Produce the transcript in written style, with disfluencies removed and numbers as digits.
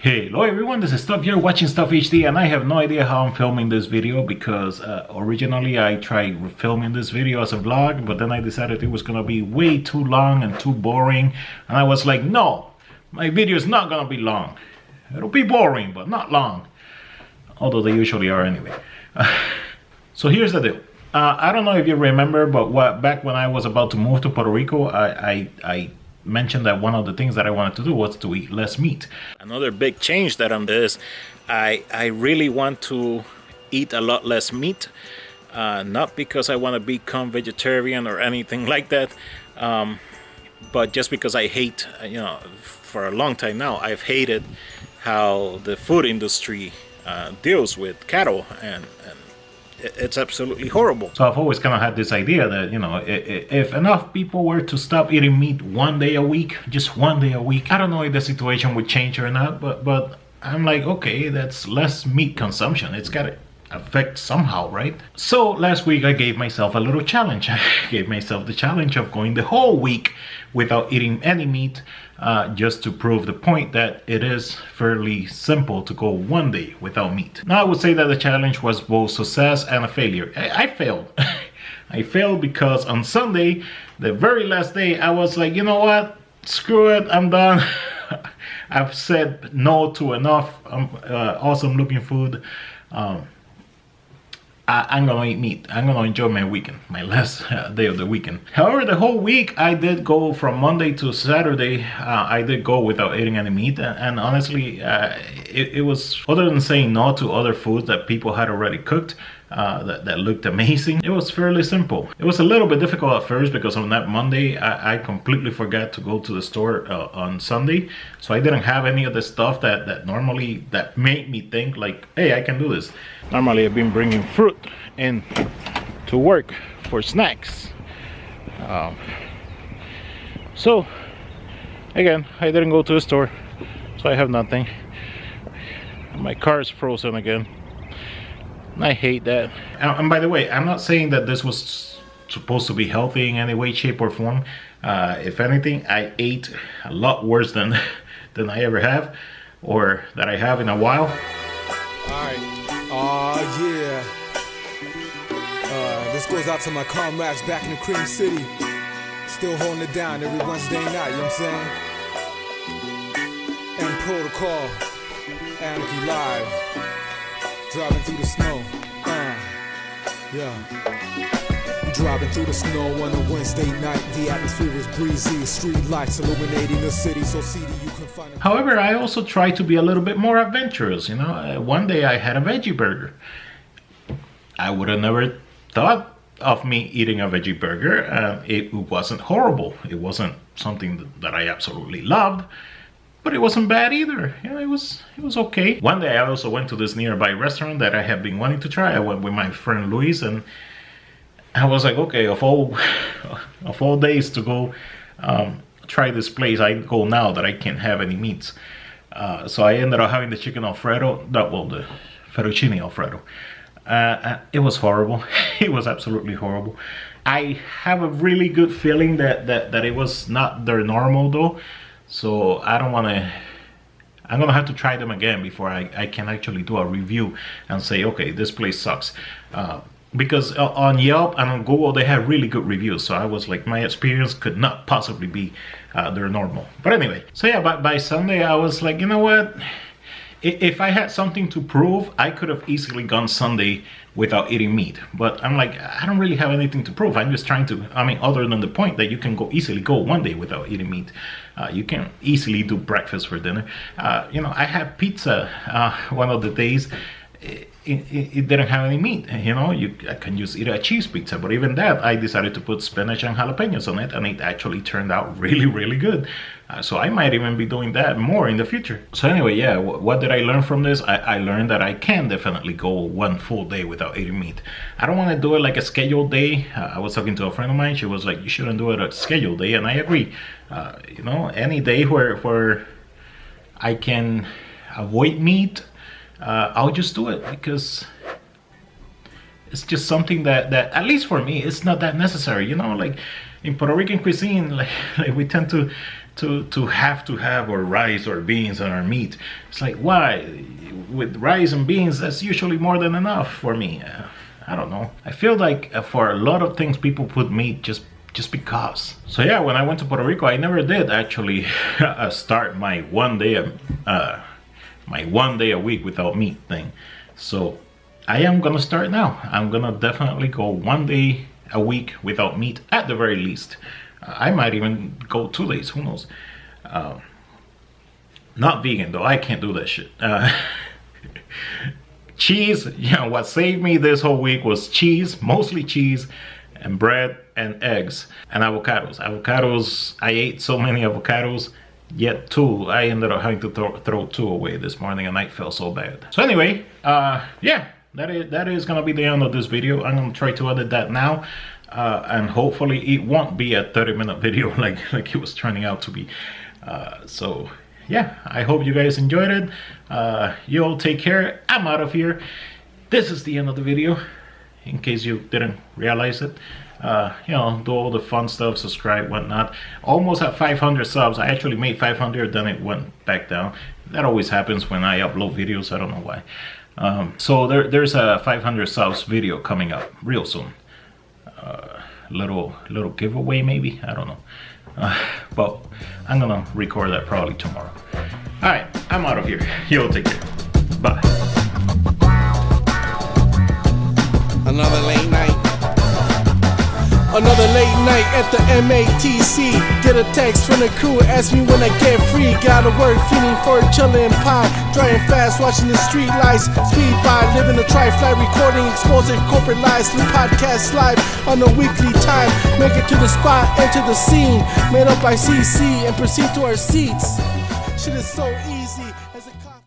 Hello everyone, this is Stuff. You're watching Stuff HD, and I have no idea how I'm filming this video because originally I tried filming this video as a vlog, but then I decided it was gonna be way too long and too boring, and I was like, no, my video is not gonna be long. It'll be boring, but not long, although they usually are anyway. So here's the deal. I don't know if you remember, but back when I was about to move to Puerto Rico, I mentioned that one of the things that I wanted to do was to eat less meat. Another big change that on this, I really want to eat a lot less meat, not because I want to become vegetarian or anything like that, but just because I hate, for a long time now, I've hated how the food industry deals with cattle, and it's absolutely horrible. So I've always kind of had this idea that, if enough people were to stop eating meat one day a week, just one day a week, I don't know if the situation would change or not, but I'm like, okay, that's less meat consumption. It's got to affect somehow, right? So last week I gave myself a little challenge. I gave myself the challenge of going the whole week without eating any meat, just to prove the point that it is fairly simple to go one day without meat. Now I would say that the challenge was both success and a failure. I failed. I failed because on Sunday, the very last day, I was like, you know what? Screw it, I'm done. I've said no to enough awesome looking food. I'm gonna eat meat. I'm gonna enjoy my weekend, my last day of the weekend. However, the whole week I did go from Monday to Saturday. I did go without eating any meat, and honestly, it was, other than saying no to other foods that people had already cooked, that looked amazing, it was fairly simple. It was a little bit difficult at first because on that Monday I completely forgot to go to the store on Sunday, so I didn't have any of the stuff that normally that made me think like, hey, I can do this. Normally I've been bringing fruit in to work for snacks, so again I didn't go to the store, so I have nothing. My car is frozen again. I hate that. And by the way, I'm not saying that this was supposed to be healthy in any way, shape, or form. If anything, I ate a lot worse than I ever have, or that I have in a while. Alright, yeah. This goes out to my comrades back in the Cream City. Still holding it down every Wednesday night, you know what I'm saying? And Protocol, Anarchy Live. Driving through the snow, yeah. Driving through the snow on a Wednesday night. The atmosphere is breezy, street lights illuminating the city so seedy you can find. However, I also try to be a little bit more adventurous. One day I had a veggie burger. I would have never thought of me eating a veggie burger, and it wasn't horrible. It wasn't something that I absolutely loved, but it wasn't bad either. It was okay. One day I also went to this nearby restaurant that I have been wanting to try. I went with my friend Luis, and I was like, okay, of all days to go try this place, I go now that I can't have any meats. So I ended up having the chicken Alfredo, the fettuccine Alfredo. It was horrible. It was absolutely horrible. I have a really good feeling that it was not their normal though. So I don't want to, I'm gonna have to try them again before I can actually do a review and say, okay, this place sucks. Because on Yelp and on Google, they have really good reviews. So I was like, my experience could not possibly be their normal. But anyway, so yeah, by Sunday, I was like, you know what? If I had something to prove, I could have easily gone Sunday without eating meat. But I'm like, I don't really have anything to prove. I'm just trying to, other than the point that you can easily go one day without eating meat. You can easily do breakfast for dinner. I had pizza one of the days. It didn't have any meat. I can just eat a cheese pizza, but even that I decided to put spinach and jalapenos on it, and it actually turned out really, really good. So I might even be doing that more in the future. So anyway, yeah, what did I learn from this? I learned that I can definitely go one full day without eating meat. I don't want to do it like a scheduled day. I was talking to a friend of mine. She was like, you shouldn't do it a scheduled day, and I agree. Any day where I can avoid meat, I'll just do it, because it's just something that at least for me, it's not that necessary. Like in Puerto Rican cuisine, like we tend to to have or rice or beans on our meat. It's like, why? With rice and beans, that's usually more than enough for me. I don't know. I feel like for a lot of things, people put meat just because. So yeah, when I went to Puerto Rico, I never did actually start my one day a week without meat thing. So I am gonna start now. I'm gonna definitely go 1 day a week without meat at the very least. I might even go 2 days, who knows. Not vegan though, I can't do that shit. Cheese, you know, what saved me this whole week was cheese, mostly cheese, and bread and eggs and avocados. I ate so many avocados, yet 2 I ended up having to throw 2 away this morning, and I felt so bad. So anyway, yeah, that is gonna be the end of this video. I'm gonna try to edit that now, and hopefully it won't be a 30-minute video like it was turning out to be. So yeah, I hope you guys enjoyed it. You all take care. I'm out of here. This is the end of the video, in case you didn't realize it. You know, do all the fun stuff, subscribe, whatnot. Almost at 500 subs. I actually made 500, then it went back down. That always happens when I upload videos. I don't know why. So there's a 500 subs video coming up real soon. Little giveaway maybe, I don't know. But I'm gonna record that probably tomorrow. All right, I'm out of here. You all take care. Bye. Another late night. Another late night at the MATC. Get a text from the crew, ask me when I get free. Gotta work, feeling for a chillin' pie. Driving fast, watching the street lights. Speed by, living a tri-fly, recording, exposing corporate lies. Through podcast live on a weekly time. Make it to the spot, enter the scene. Made up by CC and proceed to our seats. Shit is so easy as a cop.